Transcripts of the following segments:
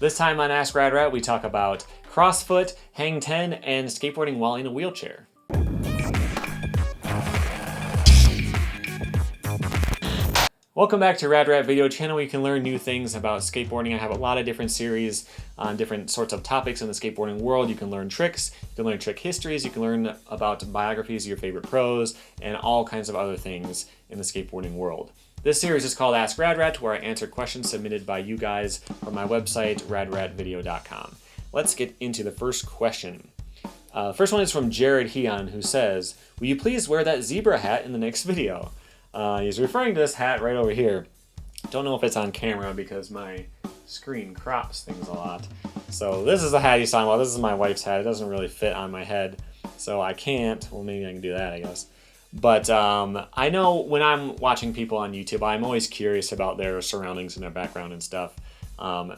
This time on Ask Rad Rat, we talk about crossfoot, hang 10, and skateboarding while in a wheelchair. Welcome back to Rad Rat Video Channel, where you can learn new things about skateboarding. I have a lot of different series on different sorts of topics in the skateboarding world. You can learn tricks, you can learn trick histories, you can learn about biographies of your favorite pros, and all kinds of other things in the skateboarding world. This series is called Ask Rad Rat, where I answer questions submitted by you guys from my website, radratvideo.com. Let's get into the first question. First one is from Jared Heon, who says, "Will you please wear that zebra hat in the next video?" He's referring to this hat right over here. Don't know if it's on camera because my screen crops things a lot. So this is the hat he's talking about. This is my wife's hat. It doesn't really fit on my head, so I can't. Well, maybe I can do that, I guess. But I know when I'm watching people on YouTube, I'm always curious about their surroundings and their background and stuff.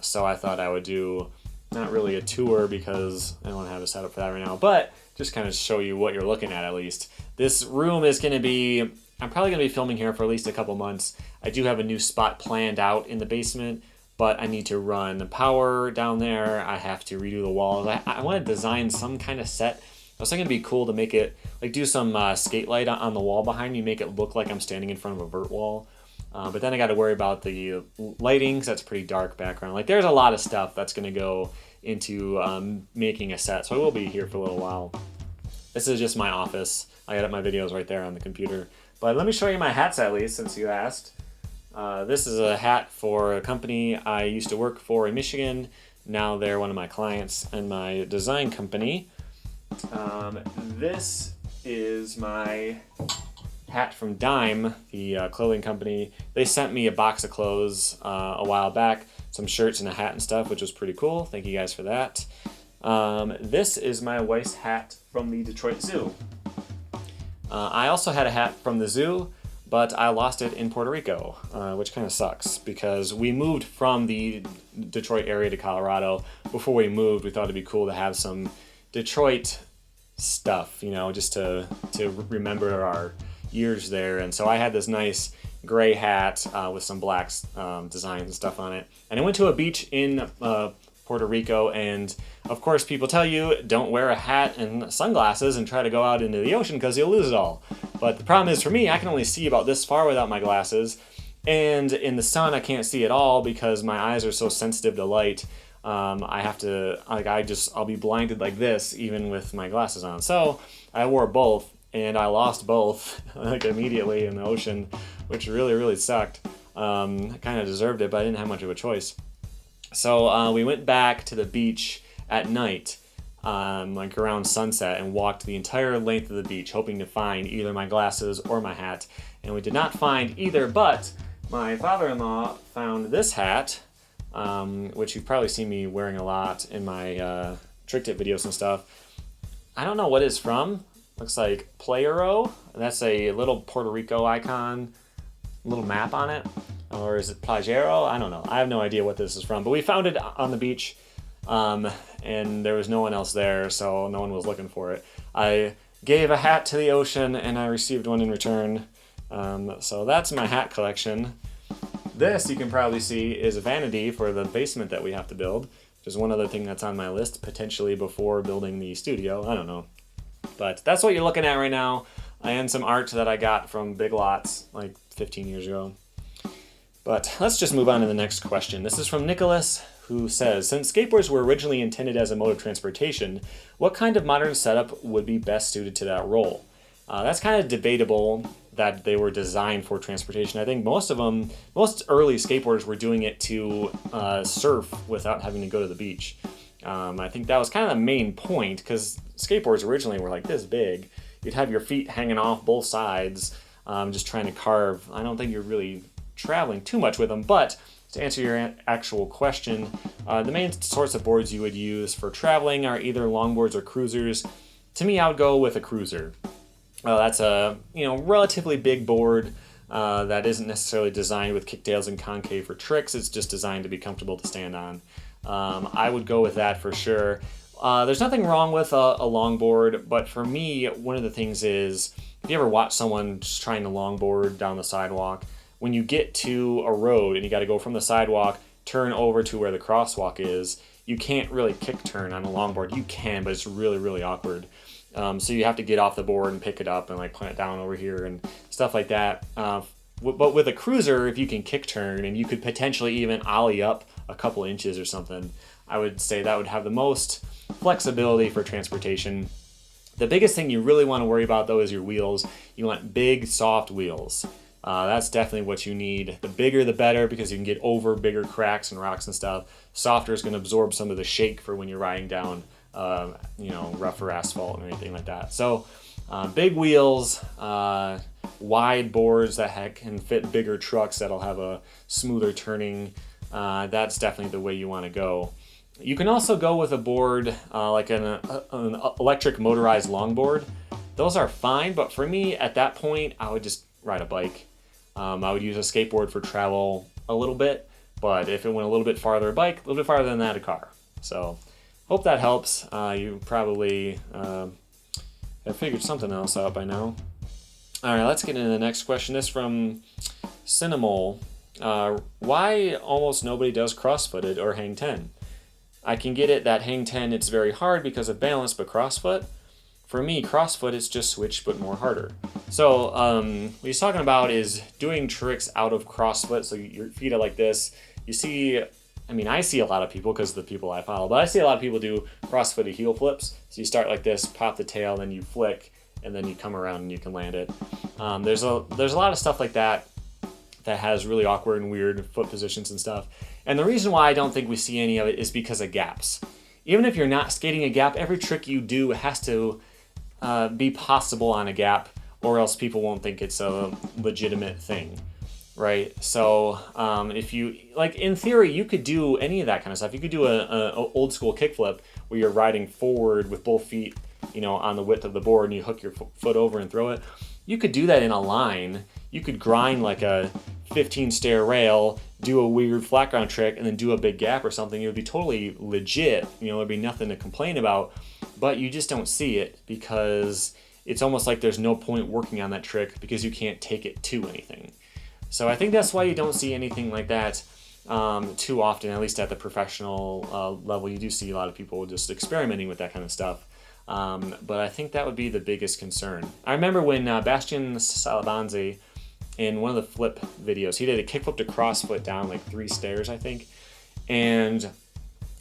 So I thought I would do not really a tour because I don't have a setup for that right now, but just kind of show you what you're looking at least. This room is going to be, I'm probably going to be filming here for at least a couple months. I do have a new spot planned out in the basement, but I need to run the power down there. I have to redo the walls. I want to design some kind of set. I was thinking it'd be cool to make it, like do some skate light on the wall behind me, make it look like I'm standing in front of a vert wall. But then I got to worry about the lighting, because that's a pretty dark background. Like there's a lot of stuff that's going to go into making a set, so I will be here for a little while. This is just my office. I edit my videos right there on the computer. But let me show you my hats at least, since you asked. This is a hat for a company I used to work for in Michigan. Now they're one of my clients in my design company. This is my hat from Dime, the clothing company. They sent me a box of clothes a while back, some shirts and a hat and stuff, which was pretty cool. Thank you guys for that. This is my wife's hat from the Detroit Zoo. I also had a hat from the zoo, but I lost it in Puerto Rico, which kind of sucks because we moved from the Detroit area to Colorado. Before we moved, we thought it'd be cool to have some Detroit stuff, you know, just to remember our years there. And so I had this nice gray hat with some black designs and stuff on it. And I went to a beach in Puerto Rico, and of course people tell you don't wear a hat and sunglasses and try to go out into the ocean because you'll lose it all. But the problem is for me, I can only see about this far without my glasses, and in the sun I can't see at all because my eyes are so sensitive to light. I have to, like, I'll be blinded like this even with my glasses on. So I wore both, and I lost both like immediately in the ocean, which really sucked. I kind of deserved it, but I didn't have much of a choice. So we went back to the beach at night, like around sunset, and walked the entire length of the beach, hoping to find either my glasses or my hat. And we did not find either, but my father-in-law found this hat, which you've probably seen me wearing a lot in my trick tip videos and stuff. I don't know what it's from. Looks like Playero. That's a little Puerto Rico icon, little map on it. Or is it Plagero? I don't know. I have no idea what this is from. But we found it on the beach, and there was no one else there, so no one was looking for it. I gave a hat to the ocean, and I received one in return. So that's my hat collection. This, you can probably see, is a vanity for the basement that we have to build, which is one other thing that's on my list, potentially before building the studio. I don't know. But that's what you're looking at right now, and some art that I got from Big Lots like 15 years ago. But let's just move on to the next question. This is from Nicholas, who says, "Since skateboards were originally intended as a mode of transportation, what kind of modern setup would be best suited to that role?" That's kind of debatable that they were designed for transportation. I think most early skateboarders were doing it to surf without having to go to the beach. I think that was kind of the main point, because skateboards originally were like this big. You'd have your feet hanging off both sides, just trying to carve. I don't think you're really traveling too much with them. But to answer your actual question, the main sorts of boards you would use for traveling are either longboards or cruisers. To me, I would go with a cruiser. That's a relatively big board that isn't necessarily designed with kicktails and concave for tricks. It's just designed to be comfortable to stand on. I would go with that for sure. There's nothing wrong with a longboard, but for me, one of the things is, if you ever watch someone just trying to longboard down the sidewalk, when you get to a road and you got to go from the sidewalk turn over to where the crosswalk is, you can't really kick turn on a longboard. You can, but it's really, really awkward. So you have to get off the board and pick it up and like plant it down over here and stuff like that. But with a cruiser, if you can kick turn and you could potentially even ollie up a couple inches or something, I would say that would have the most flexibility for transportation. The biggest thing you really want to worry about though is your wheels. You want big, soft wheels. That's definitely what you need. The bigger the better, because you can get over bigger cracks and rocks and stuff. Softer is going to absorb some of the shake for when you're riding down rougher asphalt or anything like that. So big wheels, wide boards that can fit bigger trucks that'll have a smoother turning. That's definitely the way you want to go. You can also go with a board like an electric motorized longboard. Those are fine, but for me at that point, I would just ride a bike. I would use a skateboard for travel a little bit, but if it went a little bit farther, a bike, a little bit farther than that, a car. So hope that helps. You probably have figured something else out by now. All right, let's get into the next question. This from Cinnamol. Why almost nobody does crossfooted or hang 10? I can get it that hang 10, it's very hard because of balance, but crossfoot? For me, crossfoot is just switch, but more harder. So what he's talking about is doing tricks out of crossfoot. So your feet are like this. You see, I see a lot of people because of the people I follow, but I see a lot of people do crossfooted heel flips. So you start like this, pop the tail, then you flick, and then you come around and you can land it. There's a lot of stuff like that has really awkward and weird foot positions and stuff. And the reason why I don't think we see any of it is because of gaps. Even if you're not skating a gap, every trick you do has to be possible on a gap, or else people won't think it's a legitimate thing, right? So if you, like in theory, you could do any of that kind of stuff. You could do a old school kickflip where you're riding forward with both feet, on the width of the board, and you hook your foot over and throw it. You could do that in a line. You could grind like a 15 stair rail, do a weird flat ground trick, and then do a big gap or something. It would be totally legit. There'd be nothing to complain about, but you just don't see it because it's almost like there's no point working on that trick because you can't take it to anything. So I think that's why you don't see anything like that too often, at least at the professional level. You do see a lot of people just experimenting with that kind of stuff. But I think that would be the biggest concern. I remember when Bastian Salabanzi, in one of the flip videos, he did a kickflip to crossfoot down like 3 stairs, I think. And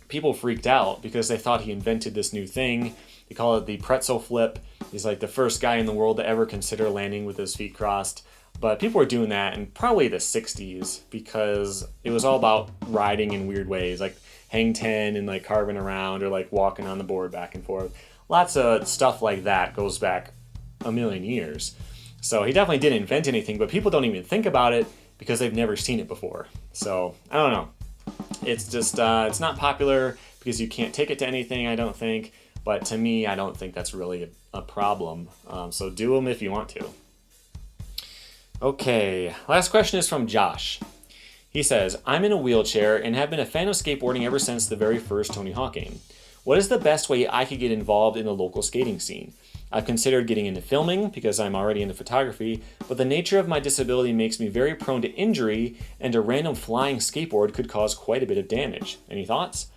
people freaked out because they thought he invented this new thing. They call it the pretzel flip. He's like the first guy in the world to ever consider landing with his feet crossed. But people were doing that in probably the 60s because it was all about riding in weird ways, like hang 10 and like carving around or like walking on the board back and forth. Lots of stuff like that goes back a million years. So he definitely didn't invent anything, but people don't even think about it because they've never seen it before. So I don't know. It's just, it's not popular because you can't take it to anything, I don't think. But to me, I don't think that's really a problem. So do them if you want to. Okay, last question is from Josh. He says, I'm in a wheelchair and have been a fan of skateboarding ever since the very first Tony Hawk game. What is the best way I could get involved in the local skating scene? I've considered getting into filming because I'm already into photography, but the nature of my disability makes me very prone to injury, and a random flying skateboard could cause quite a bit of damage. Any thoughts?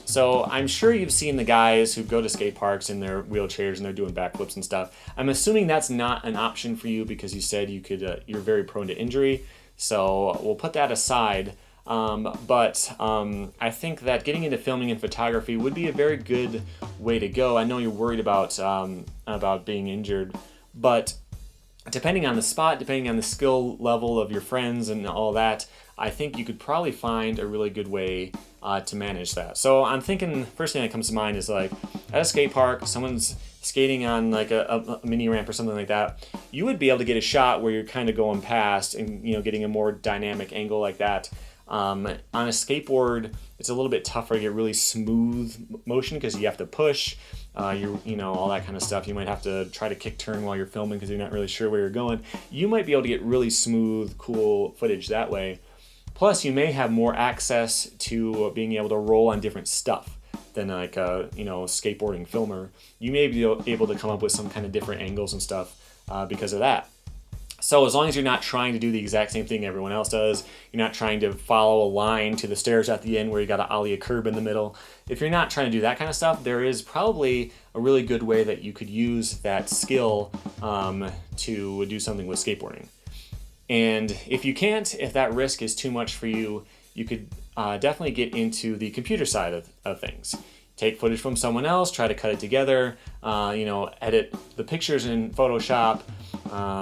So I'm sure you've seen the guys who go to skate parks in their wheelchairs and they're doing backflips and stuff. I'm assuming that's not an option for you because you said you could, you're very prone to injury. So we'll put that aside. But I think that getting into filming and photography would be a very good way to go. I know you're worried about being injured, but depending on the spot, depending on the skill level of your friends and all that, I think you could probably find a really good way to manage that. So I'm thinking, first thing that comes to mind is like at a skate park, someone's skating on like a mini ramp or something like that. You would be able to get a shot where you're kind of going past and getting a more dynamic angle like that. On a skateboard, it's a little bit tougher to get really smooth motion because you have to push, all that kind of stuff. You might have to try to kick turn while you're filming because you're not really sure where you're going. You might be able to get really smooth, cool footage that way. Plus, you may have more access to being able to roll on different stuff than like a skateboarding filmer. You may be able to come up with some kind of different angles and stuff because of that. So as long as you're not trying to do the exact same thing everyone else does, you're not trying to follow a line to the stairs at the end where you got to ollie a curb in the middle. If you're not trying to do that kind of stuff, there is probably a really good way that you could use that skill to do something with skateboarding. And if you can't, if that risk is too much for you, you could definitely get into the computer side of things. Take footage from someone else, try to cut it together, edit the pictures in Photoshop.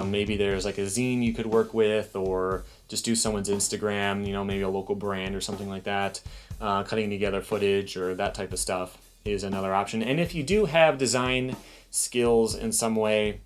Maybe there's like a zine you could work with, or just do someone's Instagram, maybe a local brand or something like that. Cutting together footage or that type of stuff is another option. And if you do have design skills in some way,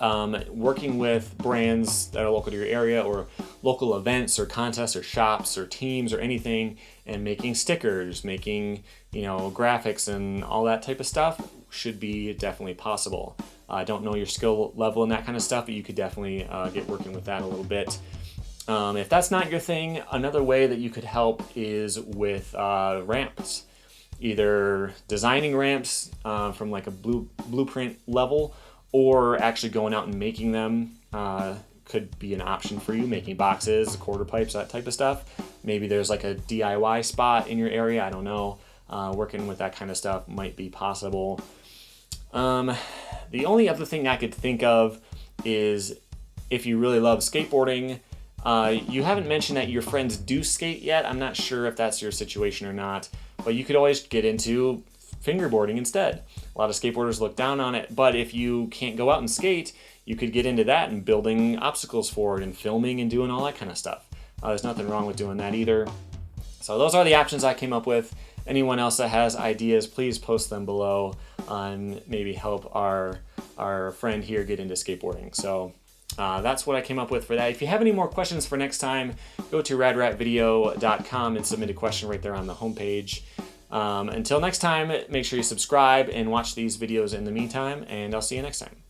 working with brands that are local to your area, or local events or contests or shops or teams or anything, and making stickers, making graphics and all that type of stuff should be definitely possible. I don't know your skill level and that kind of stuff, but you could definitely get working with that a little bit. If that's not your thing, another way that you could help is with ramps. Either designing ramps from like a blueprint level, or actually going out and making them could be an option for you. Making boxes, quarter pipes, that type of stuff. Maybe there's like a DIY spot in your area, I don't know. Working with that kind of stuff might be possible. The only other thing I could think of is if you really love skateboarding. You haven't mentioned that your friends do skate yet. I'm not sure if that's your situation or not, but you could always get into fingerboarding instead. A lot of skateboarders look down on it, but if you can't go out and skate, you could get into that and building obstacles for it and filming and doing all that kind of stuff. There's nothing wrong with doing that either. So those are the options I came up with. Anyone else that has ideas, please post them below and maybe help our friend here get into skateboarding. So that's what I came up with for that. If you have any more questions for next time, go to radratvideo.com and submit a question right there on the homepage. Until next time, make sure you subscribe and watch these videos in the meantime, and I'll see you next time.